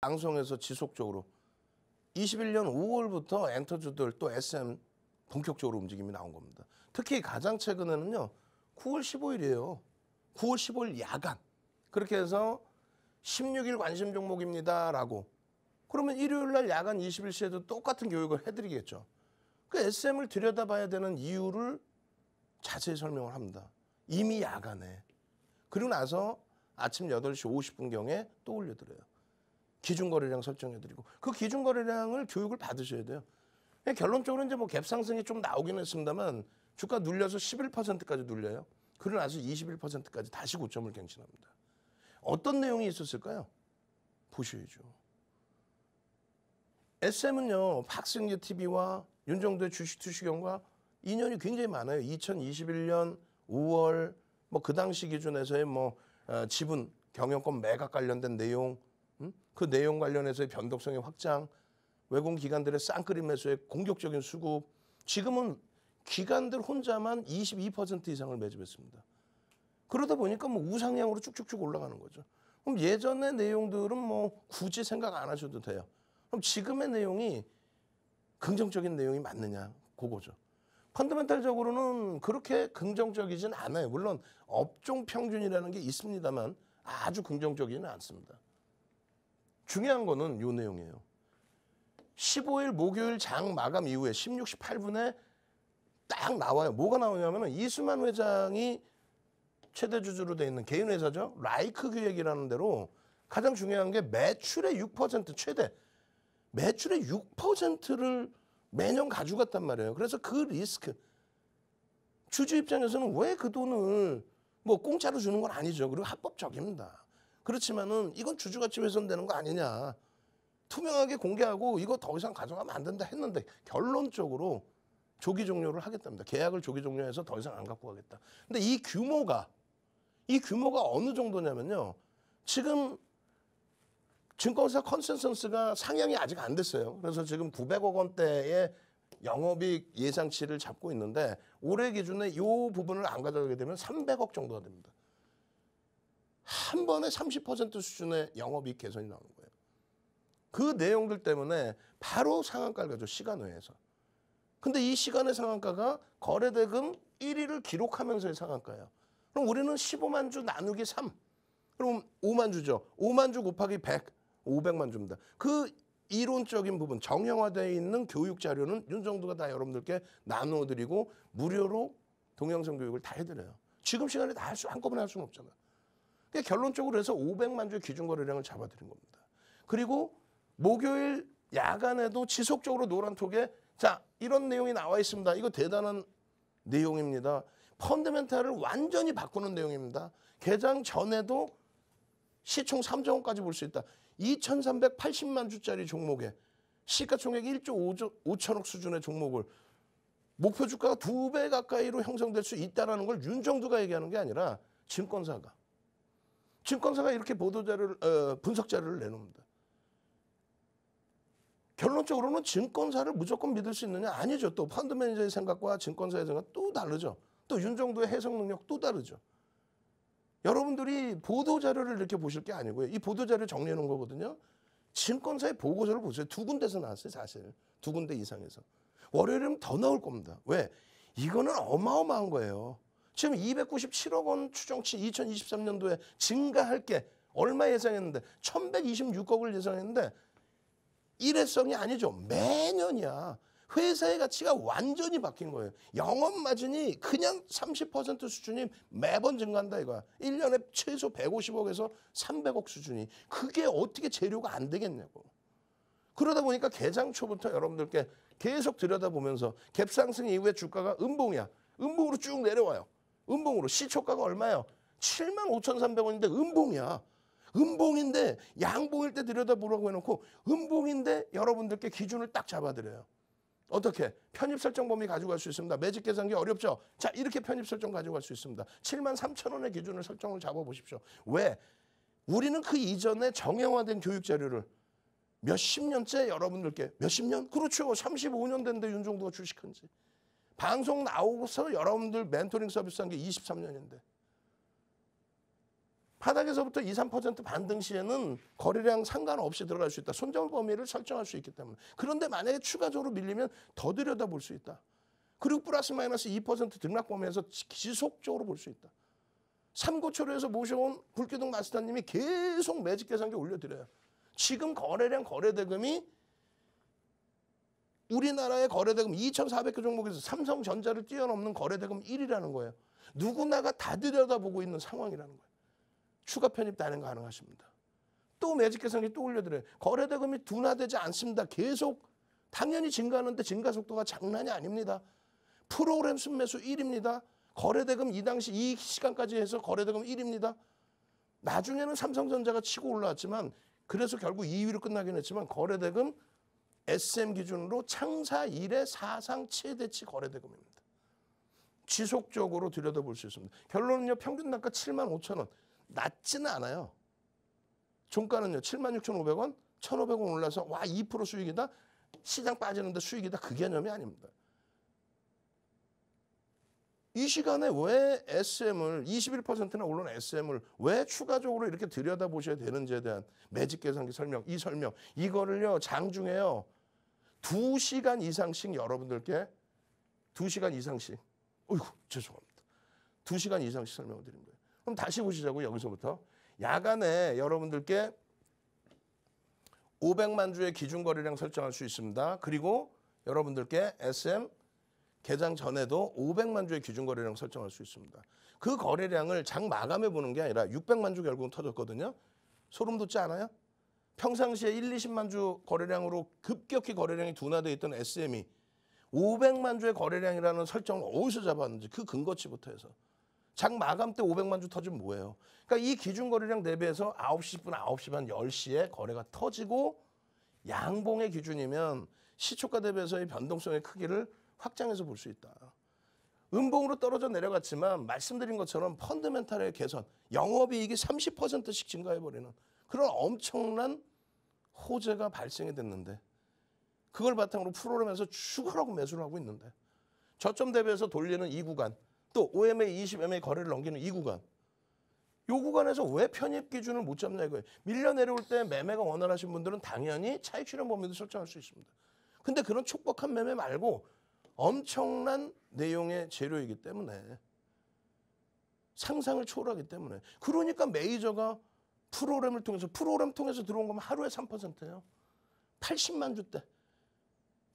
방송에서 지속적으로 21년 5월부터 엔터주들 또 SM 본격적으로 움직임이 나온 겁니다. 특히 가장 최근에는요. 9월 15일이에요. 9월 15일 야간. 그렇게 해서 16일 관심 종목입니다라고. 그러면 일요일 날 야간 21시에도 똑같은 교육을 해드리겠죠. 그 SM을 들여다봐야 되는 이유를 자세히 설명을 합니다. 이미 야간에. 그리고 나서 아침 8시 50분경에 또 올려드려요. 기준거래량 설정해드리고 그 기준거래량을 교육을 받으셔야 돼요. 결론적으로 이제 뭐 갭 상승이 좀 나오긴 했습니다만 주가 눌려서 11%까지 눌려요. 그러고 나서 21%까지 다시 고점을 갱신합니다. 어떤 내용이 있었을까요? 보셔야죠. SM은요. 박승규 TV와 윤정도의 주식 투시경과 인연이 굉장히 많아요. 2021년 5월 뭐 그 당시 기준에서의 뭐 지분 경영권 매각 관련된 내용, 그 내용 관련해서의 변동성의 확장, 외국 기관들의 쌍끌이 매수의 공격적인 수급, 지금은 기관들 혼자만 22% 이상을 매집했습니다. 그러다 보니까 뭐 우상향으로 쭉쭉쭉 올라가는 거죠. 그럼 예전의 내용들은 뭐 굳이 생각 안 하셔도 돼요. 그럼 지금의 내용이 긍정적인 내용이 맞느냐, 그거죠. 펀더멘탈적으로는 그렇게 긍정적이진 않아요. 물론 업종 평균이라는 게 있습니다만 아주 긍정적이지는 않습니다. 중요한 거는 이 내용이에요. 15일 목요일 장 마감 이후에 16시 8분에 딱 나와요. 뭐가 나오냐면 이수만 회장이 최대 주주로 돼 있는 개인 회사죠. 라이크 기획이라는 데로 가장 중요한 게 매출의 6% 최대. 매출의 6%를 매년 가져갔단 말이에요. 그래서 그 리스크. 주주 입장에서는 왜 그 돈을 뭐 공짜로 주는 건 아니죠. 그리고 합법적입니다. 그렇지만은 이건 주주가치 훼손되는 거 아니냐. 투명하게 공개하고 이거 더 이상 가져가면 안 된다 했는데 결론적으로 조기 종료를 하겠답니다. 계약을 조기 종료해서 더 이상 안 갖고 가겠다. 근데 이 규모가 어느 정도냐면요. 지금 증권사 컨센서스가 상향이 아직 안 됐어요. 그래서 지금 900억 원대의 영업이익 예상치를 잡고 있는데 올해 기준에 이 부분을 안 가져가게 되면 300억 정도가 됩니다. 한 번에 30% 수준의 영업이익 개선이 나오는 거예요. 그 내용들 때문에 바로 상한가를 가죠. 시간 외에서. 근데 이 시간의 상한가가 거래대금 1위를 기록하면서의 상한가예요. 그럼 우리는 15만 주 나누기 3. 그럼 5만 주죠. 5만 주 곱하기 100. 500만 주입니다. 그 이론적인 부분, 정형화되어 있는 교육 자료는 윤정도가 다 여러분들께 나누어드리고 무료로 동영상 교육을 다 해드려요. 지금 시간에 다 한꺼번에 할 수는 없잖아요. 그러니까 결론적으로 해서 500만 주의 기준거래량을 잡아드린 겁니다. 그리고 목요일 야간에도 지속적으로 노란톡에 자 이런 내용이 나와 있습니다. 이거 대단한 내용입니다. 펀더멘탈을 완전히 바꾸는 내용입니다. 개장 전에도 시총 3조 원까지 볼 수 있다. 2,380만 주짜리 종목에 시가총액 1조 5천억 수준의 종목을 목표 주가가 2배 가까이로 형성될 수 있다는 걸 윤정두가 얘기하는 게 아니라 증권사가 이렇게 보도자료를 분석자료를 내놓습니다. 결론적으로는 증권사를 무조건 믿을 수 있느냐? 아니죠. 또 펀드 매니저의 생각과 증권사의 생각 또 다르죠. 또 윤정도의 해석 능력 또 다르죠. 여러분들이 보도자료를 이렇게 보실 게 아니고요. 이 보도자료 정리해 놓은 거거든요. 증권사의 보고서를 보세요. 2군데서 나왔어요. 사실. 2군데 이상에서. 월요일이면 더 나올 겁니다. 왜? 이거는 어마어마한 거예요. 지금 297억 원 추정치 2023년도에 증가할 게 얼마 예상했는데 1126억을 예상했는데 일회성이 아니죠. 매년이야. 회사의 가치가 완전히 바뀐 거예요. 영업마진이 그냥 30% 수준이 매번 증가한다 이거야. 1년에 최소 150억에서 300억 수준이. 그게 어떻게 재료가 안 되겠냐고. 그러다 보니까 개장 초부터 여러분들께 계속 들여다보면서 갭상승 이후에 주가가 음봉이야. 음봉으로 쭉 내려와요. 음봉으로. 시초가가 얼마예요? 75,300원인데 음봉이야. 음봉인데 양봉일 때 들여다보라고 해놓고 음봉인데 여러분들께 기준을 딱 잡아드려요. 어떻게? 편입 설정 범위 가져갈 수 있습니다. 매직 계산기 어렵죠? 자, 이렇게 편입 설정 가져갈 수 있습니다. 73,000원의 기준을 설정을 잡아보십시오. 왜? 우리는 그 이전에 정형화된 교육 자료를 몇십 년째 여러분들께 몇십 년? 그렇죠. 35년 됐는데 윤정도가 주식한 지. 방송 나오고서 여러분들 멘토링 서비스 한 게 23년인데. 바닥에서부터 2, 3% 반등 시에는 거래량 상관없이 들어갈 수 있다. 손절 범위를 설정할 수 있기 때문에. 그런데 만약에 추가적으로 밀리면 더 들여다볼 수 있다. 그리고 플러스 마이너스 2% 등락 범위에서 지속적으로 볼 수 있다. 삼고초려에서 모셔온 불기둥 마스터님이 계속 매직 계산기 올려드려요. 지금 거래량 거래대금이 우리나라의 거래대금 2,400개 종목에서 삼성전자를 뛰어넘는 거래대금 1위라는 거예요. 누구나가 다 들여다보고 있는 상황이라는 거예요. 추가 편입 단행 가능하십니다. 또 매직 계산기 또 올려드려요. 거래대금이 둔화되지 않습니다. 계속 당연히 증가하는데 증가 속도가 장난이 아닙니다. 프로그램 순매수 1위입니다. 거래대금 이 당시 이 시간까지 해서 거래대금 1위입니다. 나중에는 삼성전자가 치고 올라왔지만 그래서 결국 2위로 끝나긴 했지만 거래대금 SM 기준으로 창사 이래 사상 최대치 거래대금입니다. 지속적으로 들여다볼 수 있습니다. 결론은요. 평균 단가 75,000원. 낮지는 않아요. 종가는요. 76,500원, 1,500원 올라서 와 2% 수익이다. 시장 빠지는데 수익이다. 그 개념이 아닙니다. 이 시간에 왜 SM을 21%나 오른 SM을 왜 추가적으로 이렇게 들여다보셔야 되는지에 대한 매직 계산기 설명, 이 설명 이거를요. 장중에요. 2시간 이상씩 여러분들께 2시간 이상씩 어이구 죄송합니다. 2시간 이상씩 설명을 드린 거예요. 그럼 다시 보시자고 여기서부터 야간에 여러분들께 500만 주의 기준 거래량 설정할 수 있습니다. 그리고 여러분들께 SM 개장 전에도 500만 주의 기준 거래량 설정할 수 있습니다. 그 거래량을 장 마감해 보는 게 아니라 600만 주 결국은 터졌거든요. 소름 돋지 않아요? 평상시에 1, 20만 주 거래량으로 급격히 거래량이 둔화되어 있던 SM이 500만 주의 거래량이라는 설정을 어디서 잡았는지 그 근거치부터 해서 장 마감 때 500만 주 터지면 뭐예요? 그러니까 이 기준 거래량 대비해서 9시 10분, 9시 반, 10시에 거래가 터지고 양봉의 기준이면 시초가 대비해서의 변동성의 크기를 확장해서 볼 수 있다. 음봉으로 떨어져 내려갔지만 말씀드린 것처럼 펀더멘탈의 개선, 영업이익이 30%씩 증가해버리는 그런 엄청난 호재가 발생이 됐는데 그걸 바탕으로 프로그램에서 죽으라고 매수를 하고 있는데 저점 대비해서 돌리는 이 구간 또 OMA, 20MA 거래를 넘기는 이 구간 이 구간에서 왜 편입 기준을 못 잡냐 이거예요. 밀려 내려올 때 매매가 원활하신 분들은 당연히 차익 실현 범위도 설정할 수 있습니다. 근데 그런 촉박한 매매 말고 엄청난 내용의 재료이기 때문에 상상을 초월하기 때문에 그러니까 메이저가 프로그램을 통해서 들어온 거면 하루에 3%예요. 80만 주대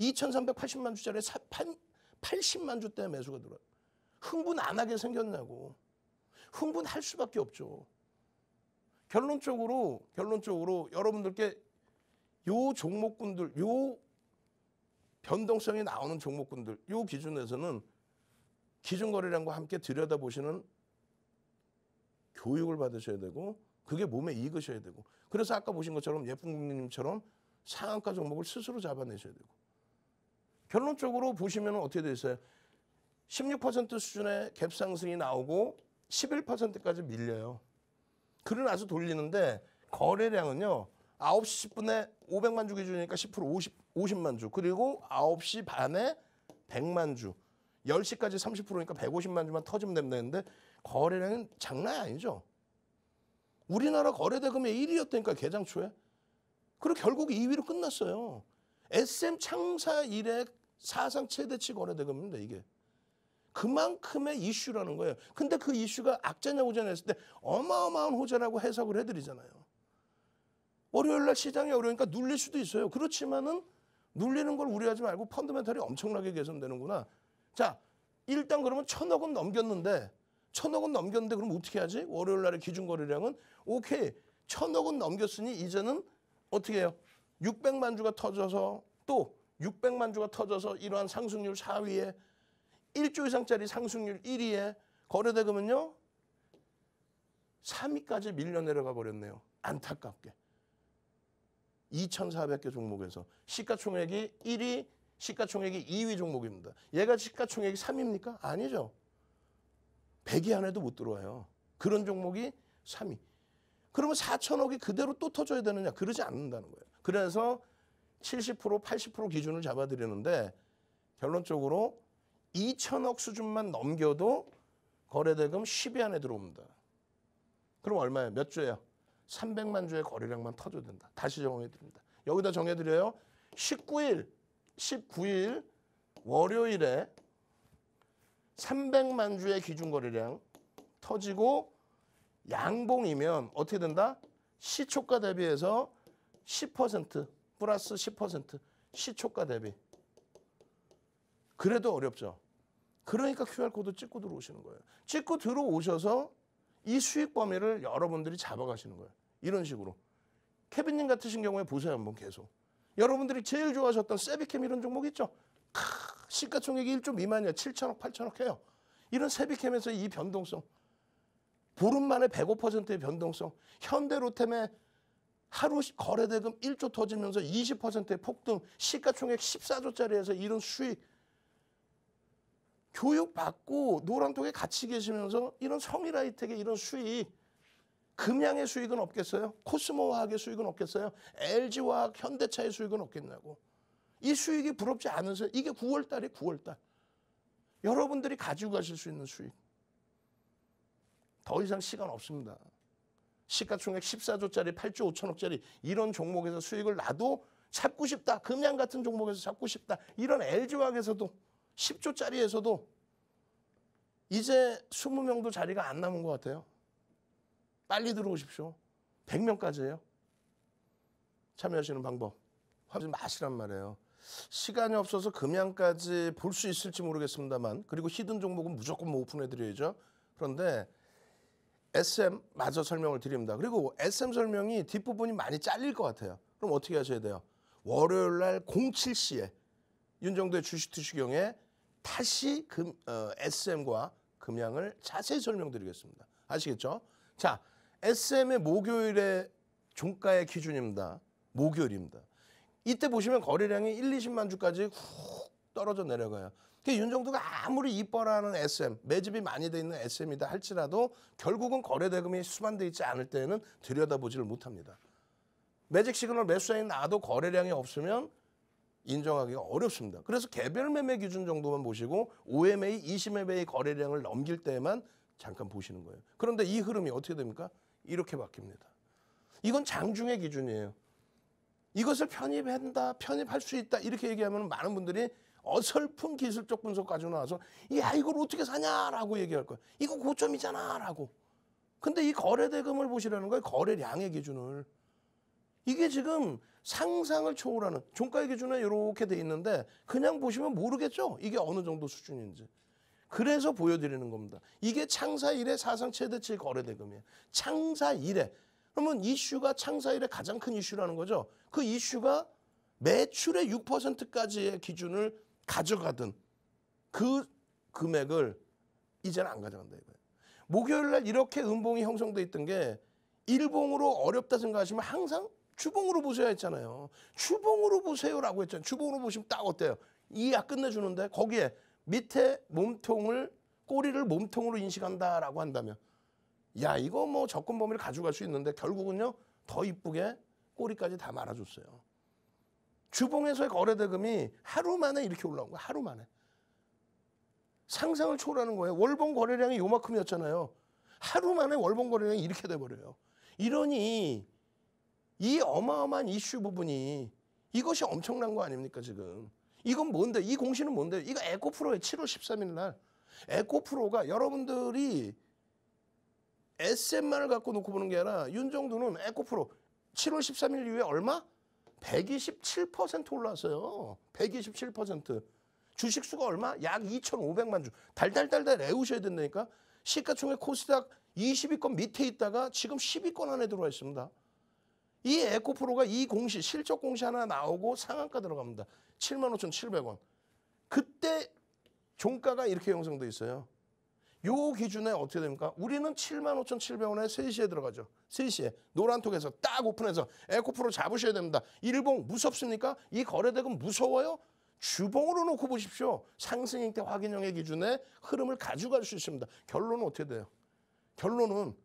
2,380만 주짜리 80만 주대 매수가 들어요. 흥분 안 하게 생겼냐고. 흥분할 수밖에 없죠. 결론적으로 여러분들께 요 종목군들 요 변동성이 나오는 종목군들 요 기준에서는 기준 거래량과 함께 들여다보시는 교육을 받으셔야 되고 그게 몸에 익으셔야 되고 그래서 아까 보신 것처럼 예쁜 국민님처럼 상한가 종목을 스스로 잡아내셔야 되고 결론적으로 보시면 어떻게 되어 있어요? 16% 수준의 갭 상승이 나오고 11%까지 밀려요. 그러고 나서 돌리는데 거래량은요. 9시 10분에 500만 주 기준이니까 10% 50만 주 그리고 9시 반에 100만 주 10시까지 30%니까 150만 주만 터지면 된다는데 거래량은 장난이 아니죠. 우리나라 거래대금의 1위였다니까 개장 초에. 그리고 결국 2위로 끝났어요. SM 창사 이래 사상 최대치 거래대금입니다. 이게. 그만큼의 이슈라는 거예요. 근데 그 이슈가 악재냐 호재냐 했을 때 어마어마한 호재라고 해석을 해드리잖아요. 월요일날 시장이 어려우니까 눌릴 수도 있어요. 그렇지만은 눌리는 걸 우려하지 말고 펀더멘탈이 엄청나게 개선되는구나. 자, 일단 그러면 1,000억은 넘겼는데 그럼 어떻게 하지? 월요일날의 기준 거래량은 오케이 1,000억은 넘겼으니 이제는 어떻게 해요? 600만 주가 터져서 또 600만 주가 터져서 이러한 상승률 4위에 1조 이상짜리 상승률 1위에 거래대금은요 3위까지 밀려 내려가 버렸네요. 안타깝게. 2,400개 종목에서 시가총액이 1위, 시가총액이 2위 종목입니다. 얘가 시가총액이 3위입니까? 아니죠. 100위 안에도 못 들어와요. 그런 종목이 3위. 그러면 4천억이 그대로 또 터져야 되느냐? 그러지 않는다는 거예요. 그래서 70%, 80% 기준을 잡아드리는데 결론적으로 2천억 수준만 넘겨도 거래대금 10위 안에 들어옵니다. 그럼 얼마예요? 몇 주예요? 300만 주의 거래량만 터줘야 된다. 다시 정해 드립니다. 여기다 정해 드려요. 19일 월요일에 300만 주의 기준 거래량 터지고 양봉이면 어떻게 된다? 시초가 대비해서 10% 플러스 10% 시초가 대비. 그래도 어렵죠. 그러니까 QR코드 찍고 들어오시는 거예요. 찍고 들어오셔서 이 수익 범위를 여러분들이 잡아가시는 거예요. 이런 식으로. 케빈님 같으신 경우에 보세요. 한번 계속. 여러분들이 제일 좋아하셨던 세비캠 이런 종목 있죠? 시가총액이 1조 미만이야. 7천억, 8천억 해요. 이런 세비캠에서 이 변동성. 보름 만에 105%의 변동성. 현대로템의 하루 거래대금 1조 터지면서 20%의 폭등. 시가총액 14조짜리에서 이런 수익. 교육받고 노란통에 같이 계시면서 이런 성일하이텍의 이런 수익. 금양의 수익은 없겠어요? 코스모화학의 수익은 없겠어요? LG화학, 현대차의 수익은 없겠냐고. 이 수익이 부럽지 않으세요? 이게 9월달에 9월달. 여러분들이 가지고 가실 수 있는 수익. 더 이상 시간 없습니다. 시가총액 14조짜리, 8조 5천억짜리 이런 종목에서 수익을 나도 잡고 싶다. 금양 같은 종목에서 잡고 싶다. 이런 LG화학에서도 10조짜리에서도 이제 20명도 자리가 안 남은 것 같아요. 빨리 들어오십시오. 100명까지예요. 참여하시는 방법. 하지 마시란 말이에요. 시간이 없어서 금양까지 볼 수 있을지 모르겠습니다만 그리고 히든 종목은 무조건 오픈해드려야죠. 그런데 SM 마저 설명을 드립니다. 그리고 SM 설명이 뒷부분이 많이 잘릴 것 같아요. 그럼 어떻게 하셔야 돼요? 월요일 날 07시에 윤정도의 주식투시경에 다시 SM과 금양을 자세히 설명드리겠습니다. 아시겠죠? 자, SM의 목요일의 종가의 기준입니다. 목요일입니다. 이때 보시면 거래량이 1, 20만 주까지 훅 떨어져 내려가요. 윤정도가 아무리 이뻐라는 SM, 매집이 많이 돼 있는 SM이다 할지라도 결국은 거래대금이 수반돼 있지 않을 때는 들여다보지를 못합니다. 매직 시그널 매수사인 나도 거래량이 없으면 인정하기가 어렵습니다. 그래서 개별 매매 기준 정도만 보시고 OMA, 20매매의 거래량을 넘길 때만 잠깐 보시는 거예요. 그런데 이 흐름이 어떻게 됩니까? 이렇게 바뀝니다. 이건 장중의 기준이에요. 이것을 편입한다, 편입할 수 있다 이렇게 얘기하면 많은 분들이 어설픈 기술적 분석 가지고 나와서 야 이걸 어떻게 사냐라고 얘기할 거예요. 이거 고점이잖아 라고. 근데 이 거래대금을 보시라는 거예요. 거래량의 기준을. 이게 지금 상상을 초월하는 종가의 기준에 이렇게 돼 있는데 그냥 보시면 모르겠죠. 이게 어느 정도 수준인지. 그래서 보여드리는 겁니다. 이게 창사 이래 사상 최대치 거래대금이에요. 창사 이래. 그러면 이슈가 창사 이래 가장 큰 이슈라는 거죠. 그 이슈가 매출의 6%까지의 기준을 가져가든 그 금액을 이제는 안 가져간다 이거예요. 목요일 날 이렇게 음봉이 형성돼 있던 게 일봉으로 어렵다 생각하시면 항상 주봉으로 보셔야 했잖아요. 주봉으로 보세요라고 했잖아요. 주봉으로 보시면 딱 어때요? 이야 끝내주는데 거기에 밑에 몸통을 꼬리를 몸통으로 인식한다라고 한다면 야 이거 뭐 접근 범위를 가져갈 수 있는데 결국은요 더 이쁘게 꼬리까지 다 말아줬어요. 주봉에서의 거래대금이 하루 만에 이렇게 올라온 거예요. 하루 만에. 상상을 초월하는 거예요. 월봉 거래량이 요만큼이었잖아요. 하루 만에 월봉 거래량이 이렇게 돼버려요. 이러니 이 어마어마한 이슈 부분이 이것이 엄청난 거 아닙니까 지금. 이건 뭔데? 이 공시는 뭔데? 이거 에코프로의 7월 13일 날. 에코프로가 여러분들이 SM만을 갖고 놓고 보는 게 아니라 윤정도는 에코프로 7월 13일 이후에 얼마? 127% 올랐어요. 127%. 주식수가 얼마? 약 2,500만 주. 달달달달 애우셔야 된다니까. 시가총액 코스닥 20위권 밑에 있다가 지금 10위권 안에 들어와 있습니다. 이 에코프로가 이 공시, 실적 공시 하나 나오고 상한가 들어갑니다. 75,700원. 그때 종가가 이렇게 형성돼 있어요. 요 기준에 어떻게 됩니까? 우리는 75,700원에 3시에 들어가죠. 3시에 노란톡에서 딱 오픈해서 에코프로 잡으셔야 됩니다. 일봉 무섭습니까? 이 거래대금 무서워요? 주봉으로 놓고 보십시오. 상승일 때 확인형의 기준에 흐름을 가져갈 수 있습니다. 결론은 어떻게 돼요? 결론은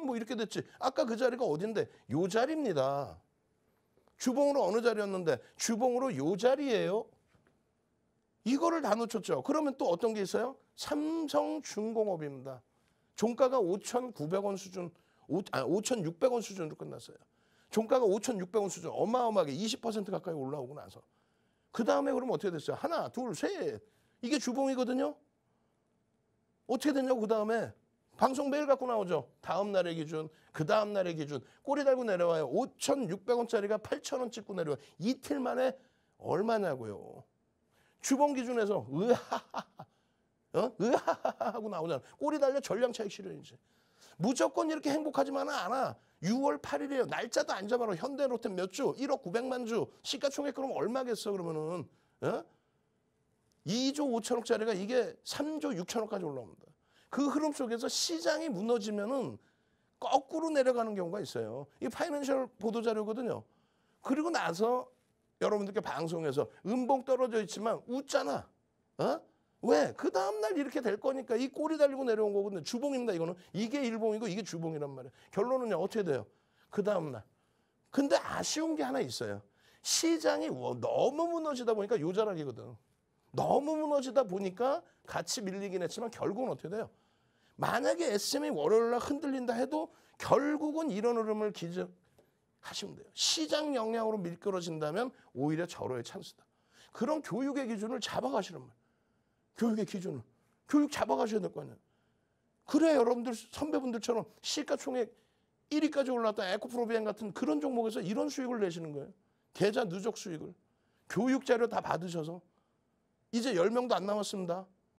뭐 이렇게 됐지. 아까 그 자리가 어딘데? 요 자리입니다. 주봉으로 어느 자리였는데 주봉으로 요 자리예요. 이거를 다 놓쳤죠. 그러면 또 어떤 게 있어요? 삼성중공업입니다. 종가가 5,900원 수준. 5,600원 수준으로 끝났어요. 종가가 5,600원 수준, 어마어마하게 20% 가까이 올라오고 나서 그 다음에 그러면 어떻게 됐어요? 하나, 둘, 셋. 이게 주봉이거든요. 어떻게 됐냐고 그 다음에 방송 매일 갖고 나오죠. 다음 날의 기준, 그 다음 날의 기준. 꼬리 달고 내려와요. 5,600원짜리가 8,000원 찍고 내려와요. 이틀 만에 얼마냐고요. 주봉 기준에서 으하하하 하고 나오잖아. 꼬리 달려 전량 차익 실현이지. 무조건 이렇게 행복하지만은 않아. 6월 8일이에요. 날짜도 안 잡아라. 현대로템 몇 주? 1억 900만 주. 시가총액 그럼 얼마겠어 그러면은. 2조 5천억짜리가 이게 3조 6천억까지 올라옵니다. 그 흐름 속에서 시장이 무너지면은 거꾸로 내려가는 경우가 있어요. 이 파이낸셜 보도자료거든요. 그리고 나서 여러분들께 방송에서 음봉 떨어져 있지만 웃잖아. 왜? 그 다음날 이렇게 될 거니까 이 꼬리 달리고 내려온 거거든요. 주봉입니다. 이거는. 이게 일봉이고 이게 주봉이란 말이에요. 결론은요. 어떻게 돼요? 그 다음날. 근데 아쉬운 게 하나 있어요. 시장이 너무 무너지다 보니까 요자락이거든. 너무 무너지다 보니까 같이 밀리긴 했지만 결국은 어떻게 돼요? 만약에 SM이 월요일날 흔들린다 해도 결국은 이런 흐름을 기억하시면 돼요. 시장 영향으로 미끄러진다면 오히려 절호의 찬스다. 그런 교육의 기준을 잡아가시는 거예요. 교육의 기준을. 교육 잡아가셔야 될 거 아니에요. 그래야 여러분들 선배분들처럼 시가총액 1위까지 올랐던 에코프로비엔 같은 그런 종목에서 이런 수익을 내시는 거예요. 계좌 누적 수익을. 교육 자료 다 받으셔서. 이제 10명도 안 남았습니다.